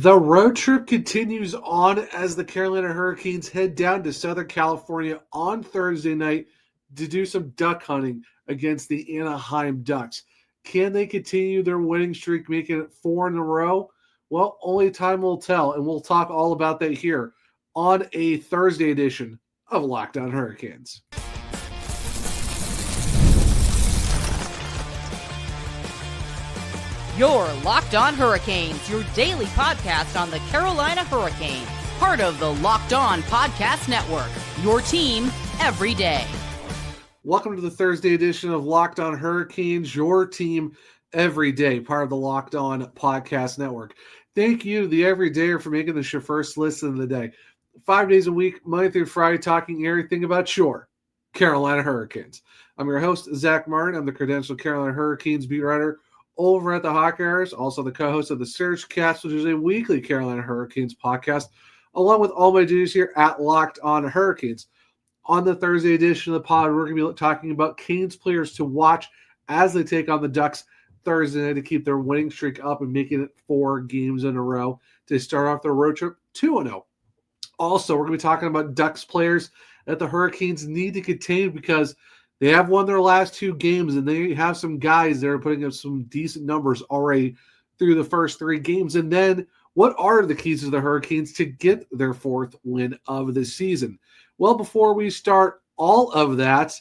The road trip continues on as the Carolina Hurricanes head down to Southern California on Thursday night to do some duck hunting against the Anaheim Ducks. Can they continue their winning streak, making it 4 in a row? Well, only time will tell, and we'll talk all about that here on a Thursday edition of Locked On Hurricanes. Your Locked On Hurricanes, your daily podcast on the Carolina Hurricanes, part of the Locked On Podcast Network, your team every day. Welcome to the Thursday edition of Locked On Hurricanes, your team every day, part of the Locked On Podcast Network. Thank you, the everydayer, for making this your first listen of the day. 5 days a week, Monday through Friday, talking everything about your Carolina Hurricanes. I'm your host, Zach Martin. I'm the credentialed Carolina Hurricanes beat writer over at the Hawk Hours, also the co-host of the Surge Cast, which is a weekly Carolina Hurricanes podcast, along with all my duties here at Locked On Hurricanes. On the Thursday edition of the pod, we're going to be talking about Canes players to watch as they take on the Ducks Thursday night to keep their winning streak up and making it 4 games in a row to start off their road trip 2-0. Also, we're going to be talking about Ducks players that the Hurricanes need to contain because they have won their last 2 games, and they have some guys that are putting up some decent numbers already through the first 3 games. And then what are the keys to the Hurricanes to get their 4th win of the season? Well, before we start all of that,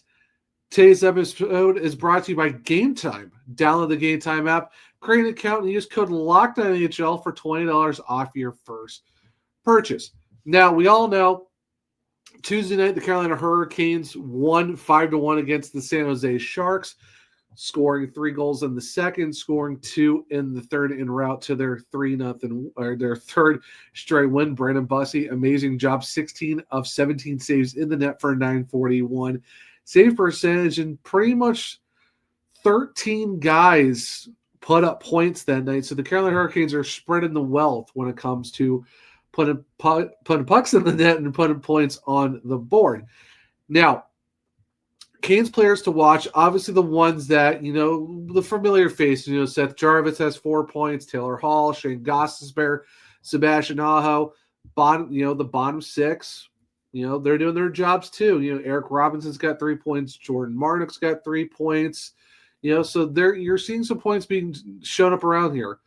today's episode is brought to you by Game Time. Download the Game Time app, create an account, and use code LOCKEDONNHL for $20 off your first purchase. Now, we all know Tuesday night, the Carolina Hurricanes won 5-1 against the San Jose Sharks, scoring 3 goals in the second, scoring 2 in the third en route to their 3-0 or their third straight win. Brandon Bussi, amazing job, 16 of 17 saves in the net for a .941 save percentage, and pretty much 13 guys put up points that night. So the Carolina Hurricanes are spreading the wealth when it comes to putting pucks in the net and putting points on the board. Now, Canes players to watch, obviously the ones that, the familiar faces, Seth Jarvis has 4 points, Taylor Hall, Shane Gostisbehere, Sebastian Aho, the bottom 6, they're doing their jobs too. Eric Robinson's got 3 points, Jordan Marnick's got 3 points, so you're seeing some points being shown up around here.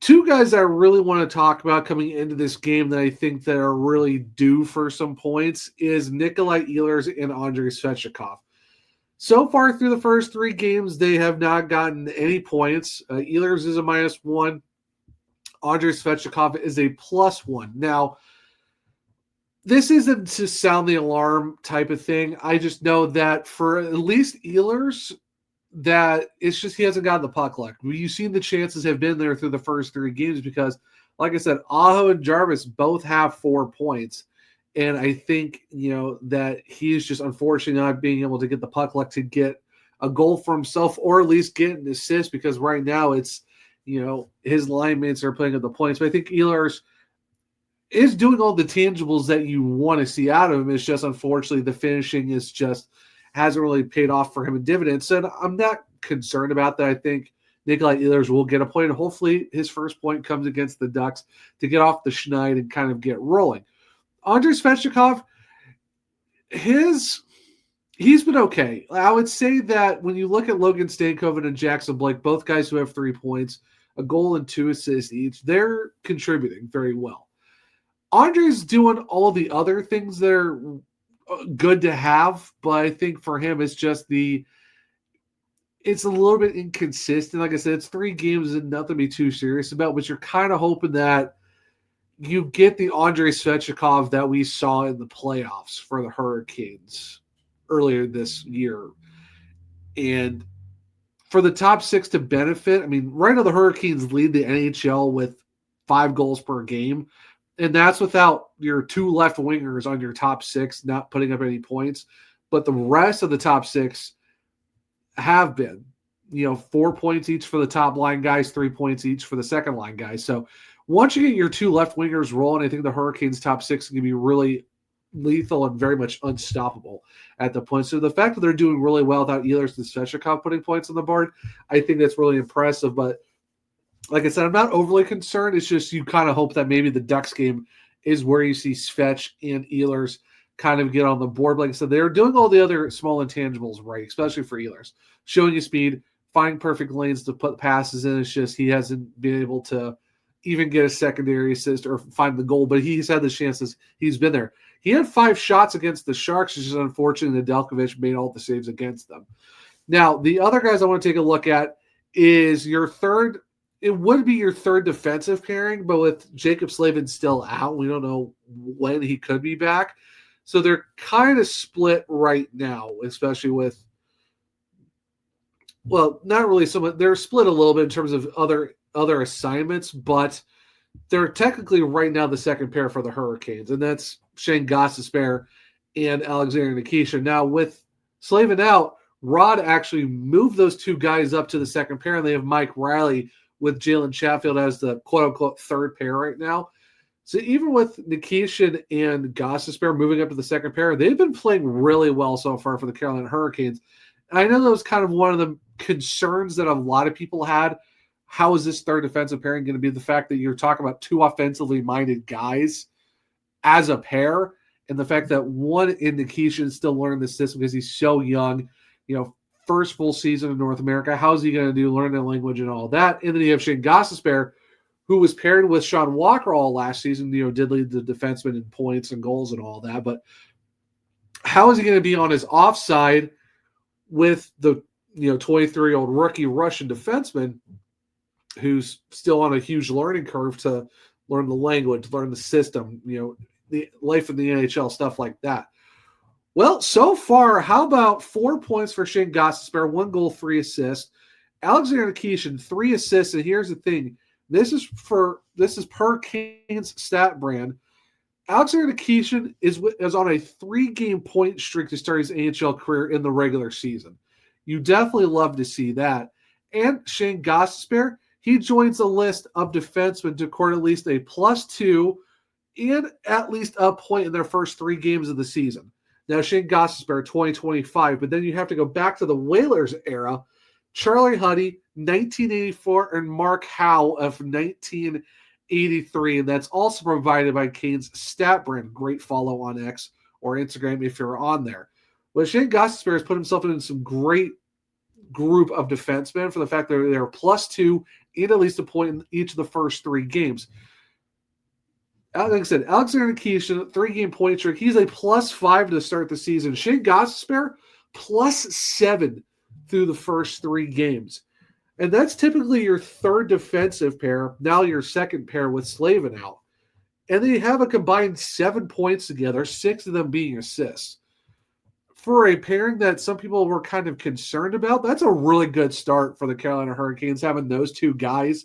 2 guys that I really want to talk about coming into this game that I think that are really due for some points is Nikolaj Ehlers and Andrei Svechnikov. So far through the first 3 games, they have not gotten any points. Ehlers is a -1. Andrei Svechnikov is a +1. Now, this isn't to sound the alarm type of thing. I just know that for at least Ehlers, that it's just he hasn't gotten the puck luck. You've seen the chances have been there through the first 3 games because, like I said, Aho and Jarvis both have 4 points. And I think, that he's just unfortunately not being able to get the puck luck to get a goal for himself or at least get an assist because right now it's, his line mates are putting up the points. But I think Ehlers is doing all the tangibles that you want to see out of him. It's just unfortunately the finishing is just hasn't really paid off for him in dividends. So I'm not concerned about that. I think Nikolaj Ehlers will get a point. And hopefully his first point comes against the Ducks to get off the schneid and kind of get rolling. Andrei Svechnikov, he's been okay. I would say that when you look at Logan Stankoven and Jackson Blake, both guys who have 3 points, a goal and 2 assists each, they're contributing very well. Andrei's doing all the other things that are good to have, but I think for him it's just it's a little bit inconsistent. Like I said, it's 3 games and nothing to be too serious about, but you're kind of hoping that you get the Andrei Svechnikov that we saw in the playoffs for the Hurricanes earlier this year. And for the top 6 to benefit, right now the Hurricanes lead the NHL with 5 goals per game. And that's without your 2 left wingers on your top 6 not putting up any points. But the rest of the top 6 have been, 4 points each for the top line guys, 3 points each for the second line guys. So once you get your 2 left wingers rolling, I think the Hurricanes top 6 can be really lethal and very much unstoppable at the point. So the fact that they're doing really well without Ehlers and Svechnikov putting points on the board, I think that's really impressive. But like I said, I'm not overly concerned. It's just you kind of hope that maybe the Ducks game is where you see Svech and Ehlers kind of get on the board. Like I said, they're doing all the other small intangibles right, especially for Ehlers. Showing you speed, finding perfect lanes to put passes in. It's just he hasn't been able to even get a secondary assist or find the goal, but he's had the chances. He's been there. He had 5 shots against the Sharks. It's just unfortunate that Nedeljkovic made all the saves against them. Now, the other guys I want to take a look at is your third. It would be your third defensive pairing, but with Jacob Slavin still out, we don't know when he could be back. So they're kind of split right now, especially with, well, not really so much. They're split a little bit in terms of other assignments, but they're technically right now the second pair for the Hurricanes, and that's Shane Gostisbehere and Alexander Nikishin. Now, with Slavin out, Rod actually moved those 2 guys up to the second pair, and they have Mike Riley with Jalen Chatfield as the quote-unquote third pair right now. So even with Nikishin and Gostisbehere moving up to the second pair, they've been playing really well so far for the Carolina Hurricanes. And I know that was kind of one of the concerns that a lot of people had. How is this third defensive pairing going to be? The fact that you're talking about 2 offensively minded guys as a pair, and the fact that one in Nikishin is still learning the system because he's so young, first full season in North America. How's he going to do learning the language and all that? And then you have Shane Gostisbehere, who was paired with Sean Walker all last season, did lead the defenseman in points and goals and all that. But how is he going to be on his offside with the 23-year-old rookie Russian defenseman who's still on a huge learning curve to learn the language, learn the system, the life in the NHL, stuff like that? Well, so far, how about 4 points for Shane Gostisbehere, 1 goal, 3 assists. Alexander Nikishin, 3 assists. And here's the thing. This is per Canes stat brand. Alexander Nikishin is on a 3-game point streak to start his AHL career in the regular season. You definitely love to see that. And Shane Gostisbehere, he joins the list of defensemen to record at least a +2 and at least a point in their first 3 games of the season. Now, Shane Gostisbehere, 2025, but then you have to go back to the Whalers era. Charlie Huddy, 1984, and Mark Howe of 1983, and that's also provided by Canes Stat Brand. Great follow on X or Instagram if you're on there. But Shane Gostisbehere has put himself in some great group of defensemen for the fact that they're +2 and at least a point in each of the first 3 games. Like I said, Alexander Nikishin, 3-game point streak. He's a +5 to start the season. Shane Gostisbehere, +7 through the first 3 games. And that's typically your third defensive pair, now your second pair with Slavin out. And they have a combined 7 points together, 6 of them being assists. For a pairing that some people were kind of concerned about, that's a really good start for the Carolina Hurricanes, having those 2 guys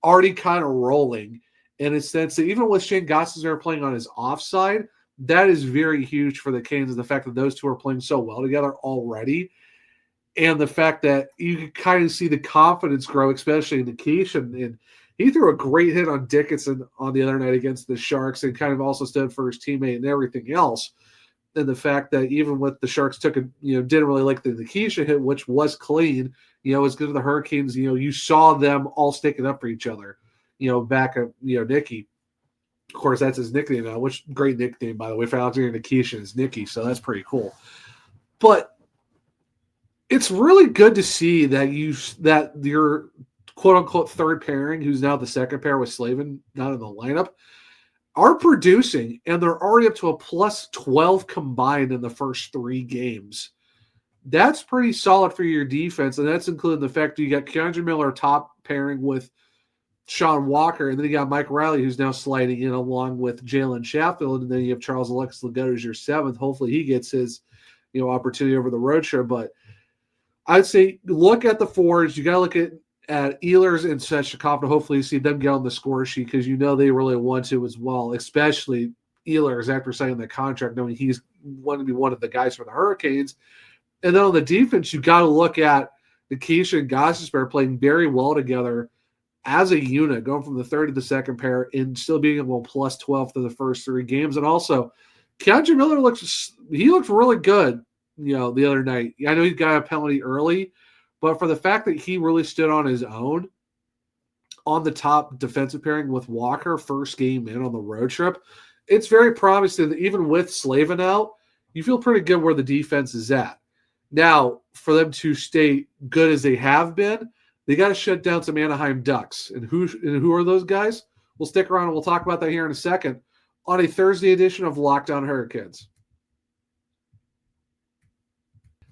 already kind of rolling. In a sense that even with Shane Gostisbehere playing on his offside, that is very huge for the Canes, the fact that those 2 are playing so well together already. And the fact that you can kind of see the confidence grow, especially in Nikishin. And he threw a great hit on Dickinson on the other night against the Sharks and kind of also stood for his teammate and everything else. And the fact that even with the Sharks didn't really like the Nikishin hit, which was clean, as good as the Hurricanes, you saw them all sticking up for each other. Back at, Nicky. Of course, that's his nickname now, which great nickname, by the way, for Alexander Nikishin is Nicky, so that's pretty cool. But it's really good to see that your quote-unquote third pairing, who's now the second pair with Slavin not in the lineup, are producing, and they're already up to a +12 combined in the first 3 games. That's pretty solid for your defense, and that's including the fact that you got Keandre Miller top pairing with Sean Walker, and then you got Mike Riley, who's now sliding in along with Jalen Chatfield, and then you have Charles Alexis Legault as your 7th. Hopefully he gets his opportunity over the road show. But I'd say look at the forwards. You got to look at Ehlers and Svechnikov to hopefully see them get on the score sheet because they really want to as well, especially Ehlers after signing the contract, knowing he's going to be one of the guys for the Hurricanes. And then on the defense, you got to look at Nikishin and Gostisbehere playing very well together as a unit, going from the third to the second pair and still being able to +12 to the first 3 games. And also, Keandre Miller looked really good, the other night. I know he got a penalty early, but for the fact that he really stood on his own on the top defensive pairing with Walker first game in on the road trip, it's very promising that even with Slavin out, you feel pretty good where the defense is at. Now, for them to stay good as they have been, they got to shut down some Anaheim Ducks. And who are those guys? We'll stick around and we'll talk about that here in a second on a Thursday edition of Locked On Hurricanes.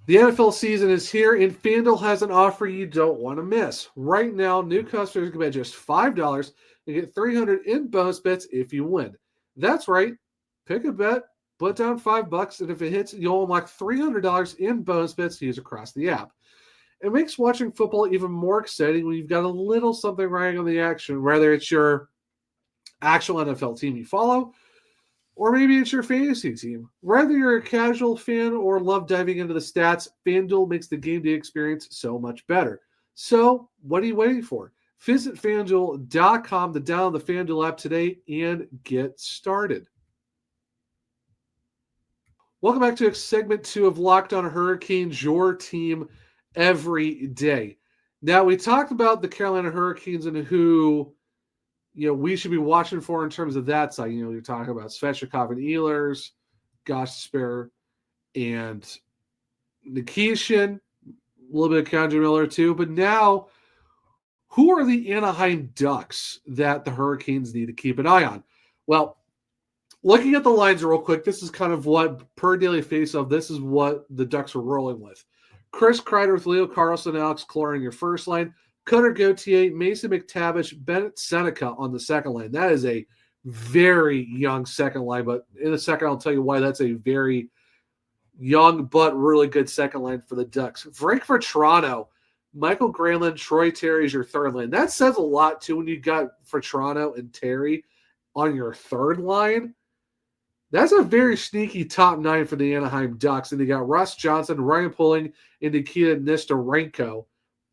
The NFL season is here, and FanDuel has an offer you don't want to miss. Right now, new customers can bet just $5 and get $300 in bonus bets if you win. That's right. Pick a bet, put down $5, and if it hits, you'll unlock $300 in bonus bets to use across the app. It makes watching football even more exciting when you've got a little something riding on the action, whether it's your actual NFL team you follow, or maybe it's your fantasy team. Whether you're a casual fan or love diving into the stats, FanDuel makes the game day experience so much better. So, what are you waiting for? Visit FanDuel.com to download the FanDuel app today and get started. Welcome back to segment 2 of Locked On Hurricanes, your team every day. Now, we talked about the Carolina Hurricanes and who we should be watching for in terms of that side. You're talking about Svechnikov and Ehlers, Gosper, and Nikishin, a little bit of Condra Miller too. But now, who are the Anaheim Ducks that the Hurricanes need to keep an eye on? Well, looking at the lines real quick, this is kind of what, per Daily Faceoff, this is what the Ducks were rolling with. Chris Kreider with Leo Carlson, Alex Clore in your first line. Cutter Gauthier, Mason McTavish, Bennett Seneca on the second line. That is a very young second line, but in a second I'll tell you why that's a very young but really good second line for the Ducks. Frank Vetrano, Michael Granlund, Troy Terry is your third line. That says a lot too when you got Vetrano and Terry on your third line. That's a very sneaky top 9 for the Anaheim Ducks. And you got Russ Johnson, Ryan Pulling, and Nikita Nesterenko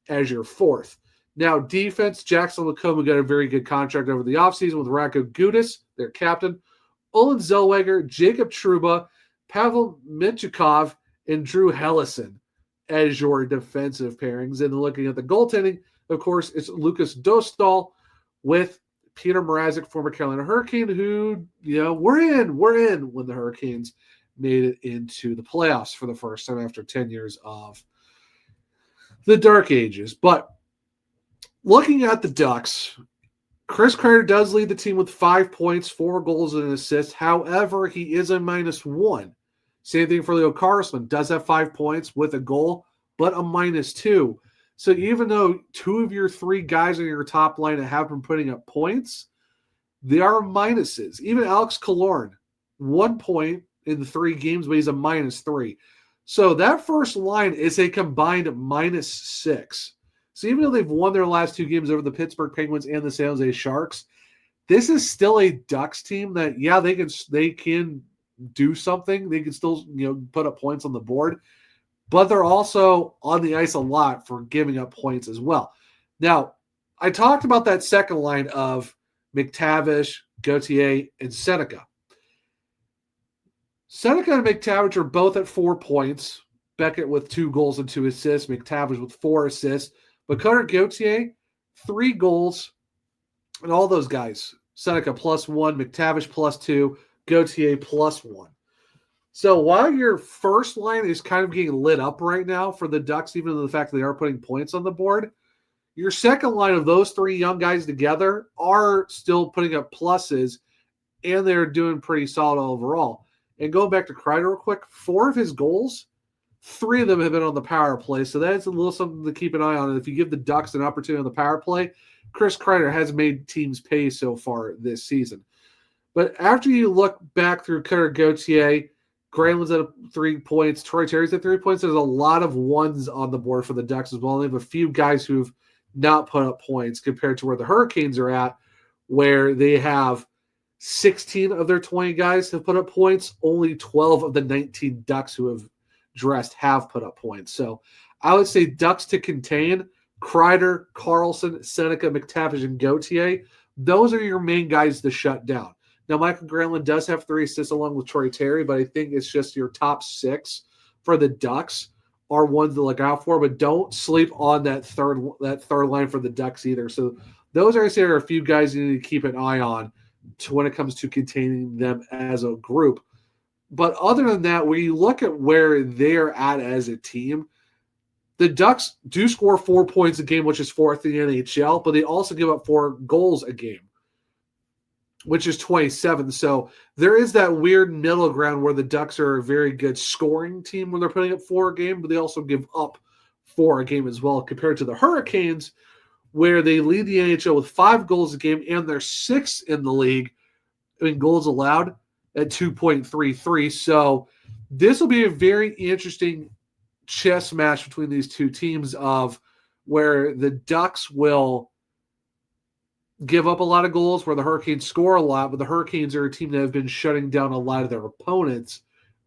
as your fourth. Now, defense, Jackson Lacombe got a very good contract over the offseason with Radko Gudas, their captain, Olin Zellweger, Jacob Trouba, Pavel Mintyukov, and Drew Helleson as your defensive pairings. And looking at the goaltending, of course, it's Lucas Dostal with Peter Mrazek, former Carolina Hurricane, who, we're in when the Hurricanes made it into the playoffs for the first time after 10 years of the dark ages. But looking at the Ducks, Chris Kreider does lead the team with 5 points, 4 goals, and an assist. However, he is a -1. Same thing for Leo Carlson. Does have 5 points with a goal, but a -2. So even though 2 of your 3 guys on your top line have been putting up points, they are minuses. Even Alex Killorn, 1 point in the 3 games, but he's a -3. So that first line is a combined -6. So even though they've won their last 2 games over the Pittsburgh Penguins and the San Jose Sharks, this is still a Ducks team that, they can do something. They can still, put up points on the board, but they're also on the ice a lot for giving up points as well. Now, I talked about that second line of McTavish, Gauthier, and Seneca. Seneca and McTavish are both at 4 points. Beckett with 2 goals and 2 assists. McTavish with 4 assists. But Cutter Gauthier, 3 goals. And all those guys, Seneca +1, McTavish +2, Gauthier +1. So while your first line is kind of getting lit up right now for the Ducks, even though the fact that they are putting points on the board, your second line of those 3 young guys together are still putting up pluses, and they're doing pretty solid overall. And going back to Kreider real quick, 4 of his goals, 3 of them have been on the power play. So that's a little something to keep an eye on. And if you give the Ducks an opportunity on the power play, Chris Kreider has made teams pay so far this season. But after you look back through Cutter Gauthier, Granlund's at 3 points, Troy Terry's at 3 points. There's a lot of ones on the board for the Ducks as well. They have a few guys who've not put up points compared to where the Hurricanes are at, where they have 16 of their 20 guys have put up points. Only 12 of the 19 Ducks who have dressed have put up points. So I would say Ducks to contain: Kreider, Carlson, Seneca, McTavish, and Gauthier. Those are your main guys to shut down. Now, Michael Granlund does have 3 assists along with Troy Terry, but I think it's just your top 6 for the Ducks are ones to look out for. But don't sleep on that third line for the Ducks either. So Those I say are a few guys you need to keep an eye on when it comes to containing them as a group. But other than that, when you look at where they're at as a team, the Ducks do score 4 points a game, which is fourth in the NHL, but they also give up 4 goals a game, which is 27. So there is that weird middle ground where the Ducks are a very good scoring team when they're putting up 4 a game, but they also give up 4 a game as well, compared to the Hurricanes, where they lead the NHL with 5 goals a game, and they're 6th in the league in goals allowed at 2.33. So this will be a very interesting chess match between these two teams, of where the Ducks will give up a lot of goals, where the Hurricanes score a lot, but the Hurricanes are a team that have been shutting down a lot of their opponents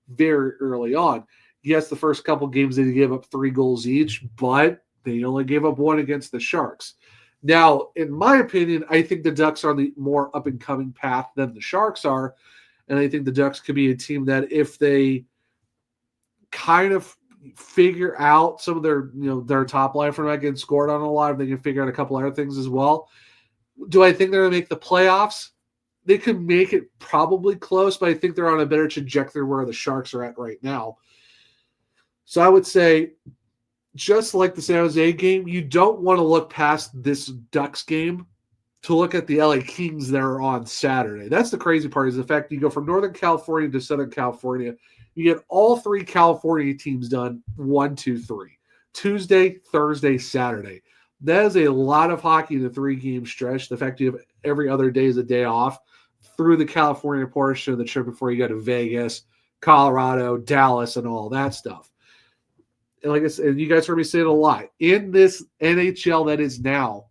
very early on. Yes, the first couple games they gave up 3 goals each, but they only gave up 1 against the Sharks. Now, in my opinion, I think the Ducks are on the more up-and-coming path than the Sharks are, and I think the Ducks could be a team that, if they kind of figure out some of their top line from not getting scored on a lot, if they can figure out a couple other things as well. Do I think they're going to make the playoffs? They could make it probably close, but I think they're on a better trajectory where the Sharks are at right now. So I would say, just like the San Jose game, you don't want to look past this Ducks game to look at the LA Kings that are on Saturday. That's the crazy part, is the fact you go from Northern California to Southern California. You get all 3 California teams done 1, 2, 3. Tuesday, Thursday, Saturday. That is a lot of hockey in a 3-game stretch. The fact you have every other day is a day off through the California portion of the trip before you go to Vegas, Colorado, Dallas, and all that stuff. And like I said, you guys heard me say it a lot. In this NHL that is now,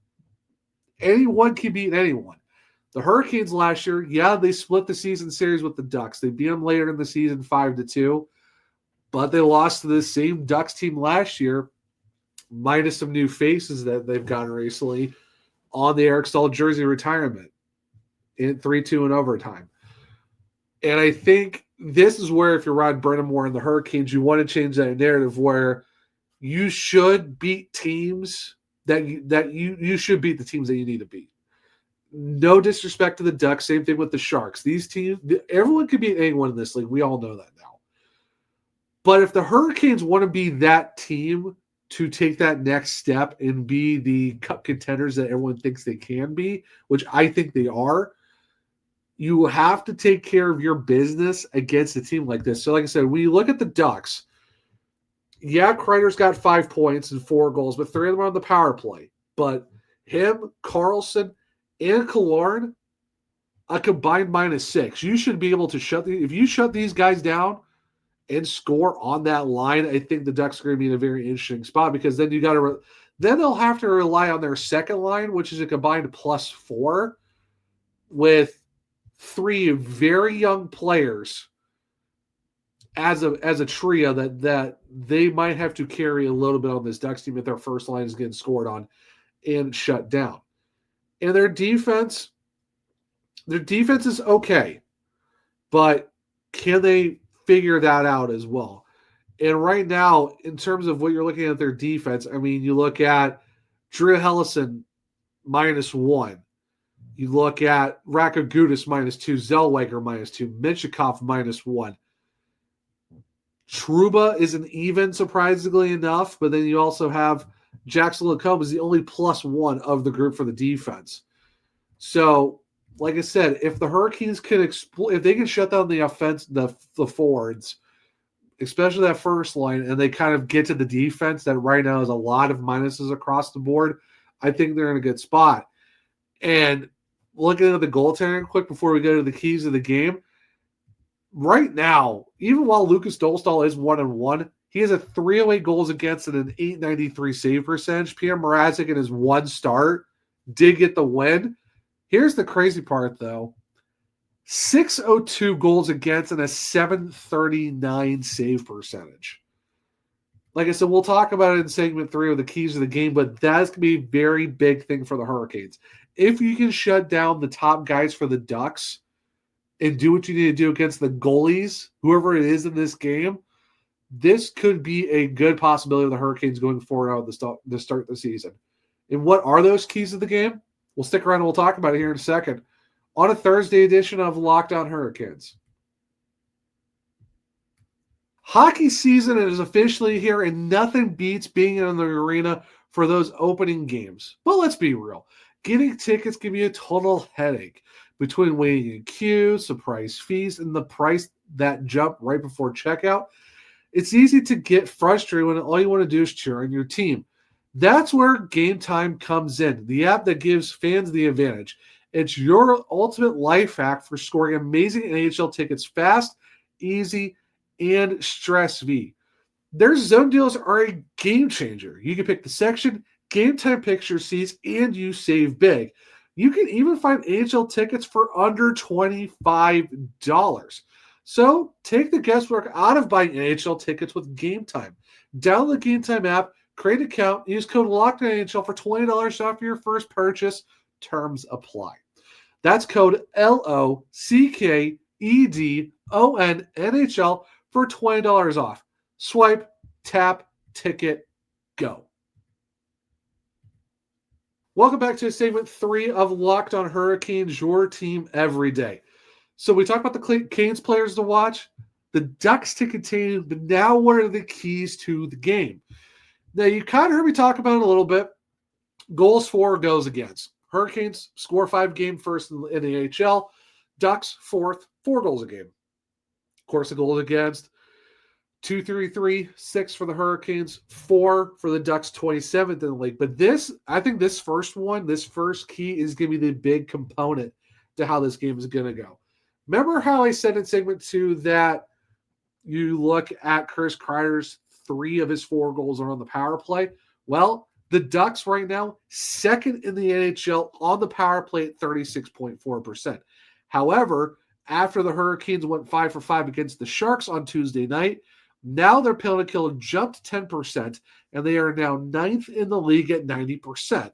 anyone can beat anyone. The Hurricanes last year, yeah, they split the season series with the Ducks. They beat them later in the season 5-2, but they lost to the same Ducks team last year, minus some new faces that they've gotten recently, on the Eric Staal jersey retirement in 3-2 in overtime. And I think this is where, if you're Rod Brind'Amour and the Hurricanes, you want to change that narrative, where you should beat teams that you should beat the teams that you need to beat. No disrespect to the Ducks. Same thing with the Sharks. These teams, everyone could beat anyone in this league. We all know that now. But if the Hurricanes want to be that team to take that next step and be the cup contenders that everyone thinks they can be, which I think they are, you have to take care of your business against a team like this. So like I said, when you look at the Ducks, yeah, Kreider's got 5 points and 4 goals, but 3 of them are on the power play. But him, Carlson, and Killorn, a combined -6. You should be able to if you shut these guys down and score on that line, I think the Ducks are going to be in a very interesting spot, because then then they'll have to rely on their second line, which is a combined +4, with 3 very young players as a trio that they might have to carry a little bit on this Ducks team if their first line is getting scored on and shut down. And their defense is okay, but can they figure that out as well? And right now, in terms of what you're looking at their defense, I mean, you look at Drew Hellison -1. You look at Rakagutis -2, Zellweger -2, Menchikov -1. Trouba isn't even, surprisingly enough, but then you also have Jackson Lacombe is the only +1 of the group for the defense. So, like I said, if the Hurricanes can if they can shut down the offense, the forwards, especially that first line, and they kind of get to the defense that right now has a lot of minuses across the board, I think they're in a good spot. And looking at the goaltending quick before we go to the keys of the game, right now, even while Lucas Dolstall is 1-1, he has a 308 goals against and an 893 save percentage. Pierre Mrazek in his 1 start did get the win. Here's the crazy part, though. 602 goals against and a 739 save percentage. Like I said, we'll talk about it in segment 3 of the keys of the game, but that's going to be a very big thing for the Hurricanes. If you can shut down the top guys for the Ducks and do what you need to do against the goalies, whoever it is in this game, this could be a good possibility of the Hurricanes going forward out of the start of the season. And what are those keys of the game? We'll stick around and we'll talk about it here in a second on a Thursday edition of Locked On Hurricanes. Hockey season is officially here, and nothing beats being in the arena for those opening games. But let's be real. Getting tickets can be a total headache between waiting in queues, surprise fees, and the price that jump right before checkout. It's easy to get frustrated when all you want to do is cheer on your team. That's where Game Time comes in, the app that gives fans the advantage. It's your ultimate life hack for scoring amazing NHL tickets fast, easy, and stress-free. Their zone deals are a game changer. You can pick the section, Game Time picks your seats, and you save big. You can even find NHL tickets for under $25. So take the guesswork out of buying NHL tickets with Game Time. Download the Game Time app, create an account, use code LOCKEDONNHL for $20 off your first purchase. Terms apply. That's code LOCKEDONNHL for $20 off. Swipe, tap, ticket, go. Welcome back to segment 3 of Locked On Hurricanes, your team every day. So we talked about the Canes players to watch, the Ducks to continue, but now what are the keys to the game? Now, you kind of heard me talk about it a little bit. Goals for, goals against. Hurricanes score 5 game first in the NHL. Ducks fourth, 4 goals a game. Of course, the goals against 2-3-3, 6 for the Hurricanes, 4 for the Ducks, 27th in the league. But I think this first key is going to be the big component to how this game is going to go. Remember how I said in segment 2 that you look at Chris Kreider's 3 of his 4 goals are on the power play? Well, the Ducks right now, second in the NHL on the power play at 36.4%. However, after the Hurricanes went 5 for 5 against the Sharks on Tuesday night, now their penalty kill jumped 10%, and they are now 9th in the league at 90%.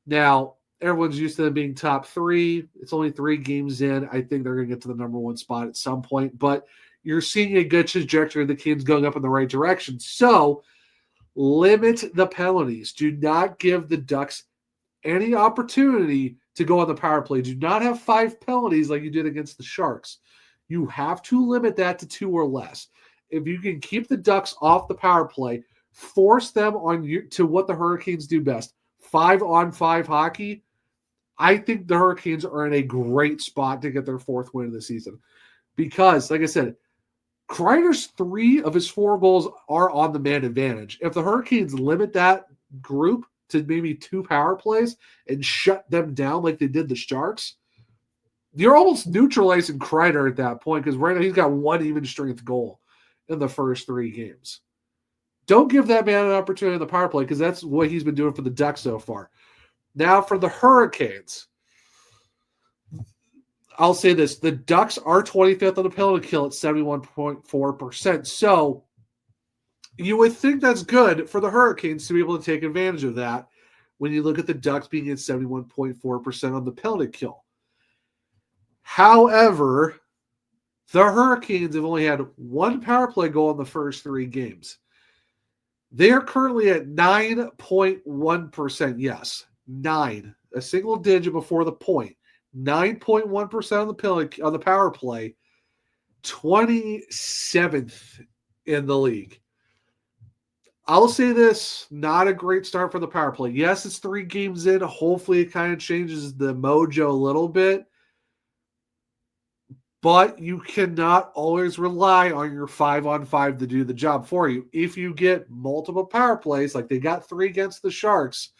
Now, everyone's used to them being top 3. It's only 3 games in. I think they're going to get to the number 1 spot at some point, but you're seeing a good trajectory of the Canes going up in the right direction. So, limit the penalties. Do not give the Ducks any opportunity to go on the power play. Do not have 5 penalties like you did against the Sharks. You have to limit that to 2 or less. If you can keep the Ducks off the power play, force them to what the Hurricanes do best, 5-on-5 hockey, I think the Hurricanes are in a great spot to get their 4th win of the season. Because, like I said, Kreider's 3 of his 4 goals are on the man advantage. If the Hurricanes limit that group to maybe 2 power plays and shut them down like they did the Sharks, you're almost neutralizing Kreider at that point, because right now he's got 1 even strength goal in the first 3 games. Don't give that man an opportunity on the power play, because that's what he's been doing for the Ducks so far. Now for the Hurricanes, I'll say this. The Ducks are 25th on the penalty kill at 71.4%. So you would think that's good for the Hurricanes to be able to take advantage of that when you look at the Ducks being at 71.4% on the penalty kill. However, the Hurricanes have only had 1 power play goal in the first 3 games. They are currently at 9.1%. Yes, 9. A single digit before the point. 9.1% on the penalty on the power play. 27th in the league. I'll say this, not a great start for the power play. Yes, it's 3 games in. Hopefully it kind of changes the mojo a little bit. But you cannot always rely on your 5-on-5 to do the job for you. If you get multiple power plays, like they got 3 against the Sharks,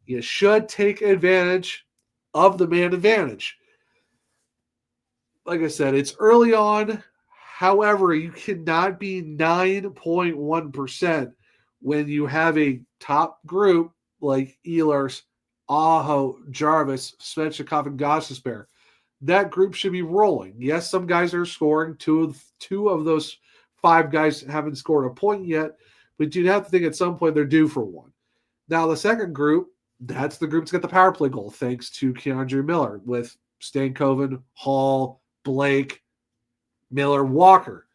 you should take advantage of the man advantage. Like I said, it's early on. However, you cannot be 9.1% when you have a top group like Ehlers, Aho, Jarvis, Svechnikov, and Gostisbehere. That group should be rolling. Yes, some guys are scoring. Two of those 5 guys haven't scored a point yet, but you'd have to think at some point they're due for one. Now, the second group, that's the group that's got the power play goal, thanks to Andrei Miller with Stankoven, Hall, Blake, Miller, Walker.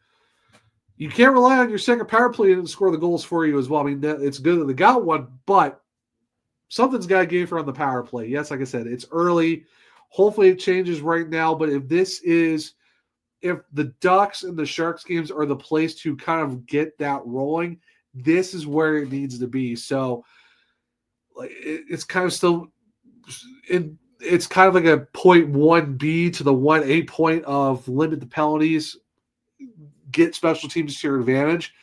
You can't rely on your second power play to score the goals for you as well. I mean, it's good that they got one, but something's got to give for on the power play. Yes, like I said, it's early. Hopefully it changes right now. But if the Ducks and the Sharks games are the place to kind of get that rolling, this is where it needs to be. So it's kind of still it's kind of like a 0.1B to the 1A point of limit the penalties, get special teams to your advantage,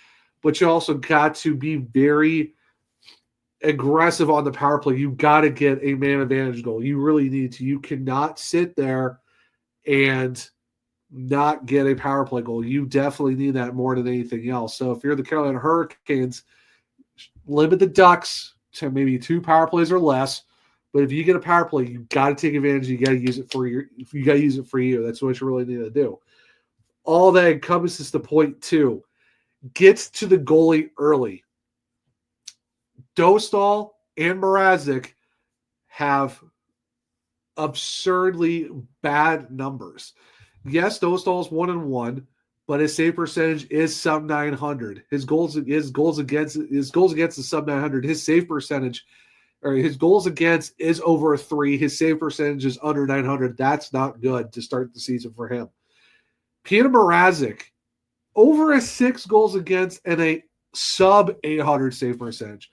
but you also got to be very aggressive on the power play. You got to get a man advantage goal. You really need to. You cannot sit there and not get a power play goal. You definitely need that more than anything else. So if you're the Carolina Hurricanes, limit the Ducks to maybe 2 power plays or less. But if you get a power play, you got to take advantage. You got to use it for you. That's what you really need to do. All that encompasses to point 2. Get to the goalie early. Dostal and Mrazek have absurdly bad numbers. Yes, Dostal's 1-1, but his save percentage is sub 900. His goals against is sub 900. His save percentage, or his goals against, is over 3. His save percentage is under 900. That's not good to start the season for him. Peter Mrazek, over a 6 goals against and a sub 800 save percentage.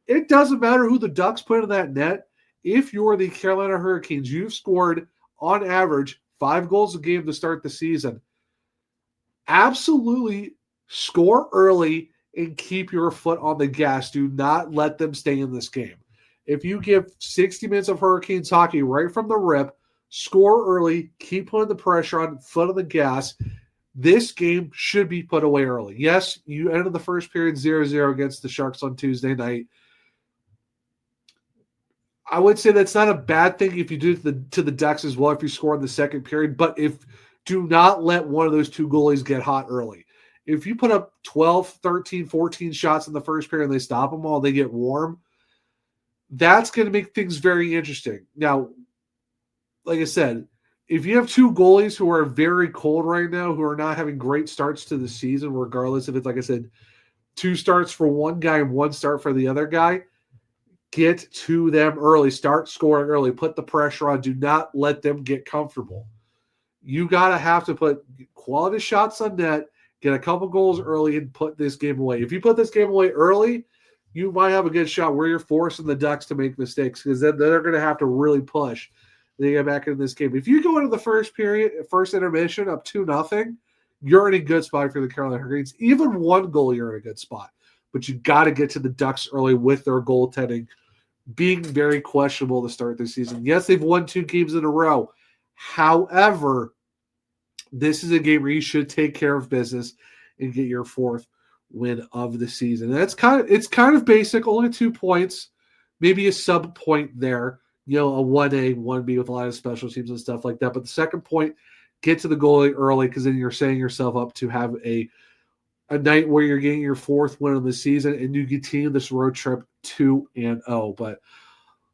It doesn't matter who the Ducks put in that net. If you're the Carolina Hurricanes, you've scored on average 5 goals a game to start the season. Absolutely score early and keep your foot on the gas. Do not let them stay in this game. If you give 60 minutes of Hurricanes hockey right from the rip, score early, keep putting the pressure on, foot on the gas, this game should be put away early. Yes, you ended the first period 0-0 against the Sharks on Tuesday night. I would say that's not a bad thing if you do to the Ducks as well if you score in the second period, but do not let one of those 2 goalies get hot early. If you put up 12, 13, 14 shots in the first period and they stop them all, they get warm, that's going to make things very interesting. Now, like I said, if you have 2 goalies who are very cold right now, who are not having great starts to the season, regardless if it's, like I said, 2 starts for one guy and 1 start for the other guy, get to them early. Start scoring early. Put the pressure on. Do not let them get comfortable. You got to have to put quality shots on net, get a couple goals early, and put this game away. If you put this game away early, you might have a good shot where you're forcing the Ducks to make mistakes, because then they're going to have to really push to get back into this game. If you go into the first intermission up 2-0, you're in a good spot for the Carolina Hurricanes. Even 1 goal, you're in a good spot. But you got to get to the Ducks early with their goaltending being very questionable to start this season. Yes, they've won 2 games in a row. However, this is a game where you should take care of business and get your 4th win of the season. And it's kind of basic, only 2 points, maybe a sub point there, a 1A, 1B with a lot of special teams and stuff like that. But the second point, get to the goalie early, because then you're setting yourself up to have a night where you're getting your 4th win of the season and you continue this road trip 2-0. But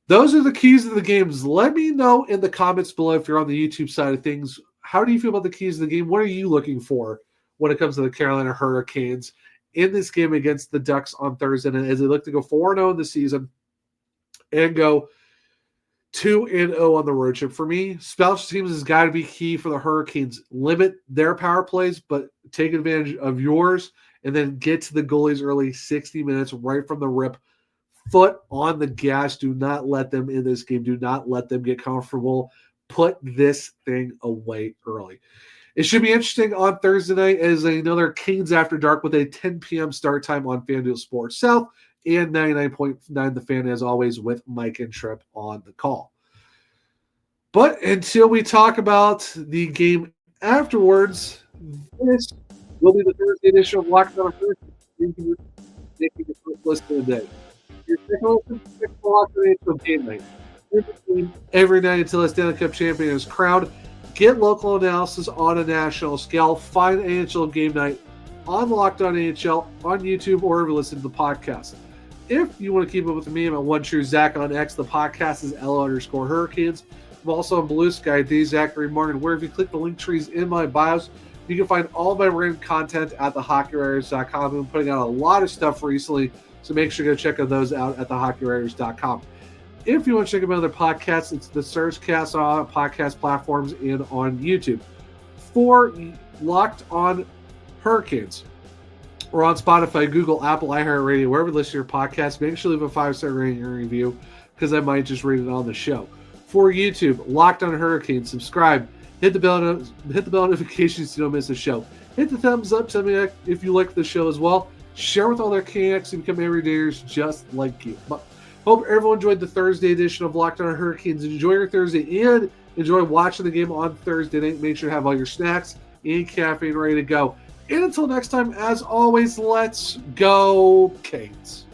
those are the keys to the games. Let me know in the comments below if you're on the YouTube side of things. How do you feel about the keys to the game? What are you looking for when it comes to the Carolina Hurricanes in this game against the Ducks on Thursday, and as they look to go 4-0 in the season and go 2-0 on the road trip? For me, special teams has got to be key for the Hurricanes. Limit their power plays, but take advantage of yours, and then get to the goalies early, 60 minutes right from the rip. Foot on the gas. Do not let them in this game. Do not let them get comfortable. Put this thing away early. It should be interesting on Thursday night as another Canes After Dark with a 10 p.m. start time on FanDuel Sports South and 99.9 The Fan, as always, with Mike and Tripp on the call. But until we talk about the game afterwards, this will be the Thursday edition of Locked On Hurricanes. Thank you for making the first listen of the day. Your second Locked On NHL game night. Every night until a Stanley Cup champion is crowned. Get local analysis on a national scale. Find NHL Game Night on Locked On NHL on YouTube, or wherever you listen to the podcast. If you want to keep up with me, I'm at One True Zach on X. The podcast is L_Hurricanes. I'm also on Blue Sky, the Zachary Martin, where if you click the link trees in my bios, you can find all my written content at thehockeywriters.com. I've been putting out a lot of stuff recently, so make sure you go check those out at thehockeywriters.com. If you want to check out other podcasts, it's the Surgecast on podcast platforms and on YouTube. For Locked On Hurricanes, we're on Spotify, Google, Apple, iHeartRadio, wherever you listen to your podcast. Make sure you leave a 5-star rating and review, because I might just read it on the show. For YouTube, Locked On Hurricanes, subscribe, hit the bell notifications so you don't miss a show. Hit the thumbs up, tell me if you like the show as well. Share with all their Canucks and become everydayers just like you. But hope everyone enjoyed the Thursday edition of Locked On Hurricanes. Enjoy your Thursday and enjoy watching the game on Thursday night. Make sure to have all your snacks and caffeine ready to go. And until next time, as always, let's go Canes.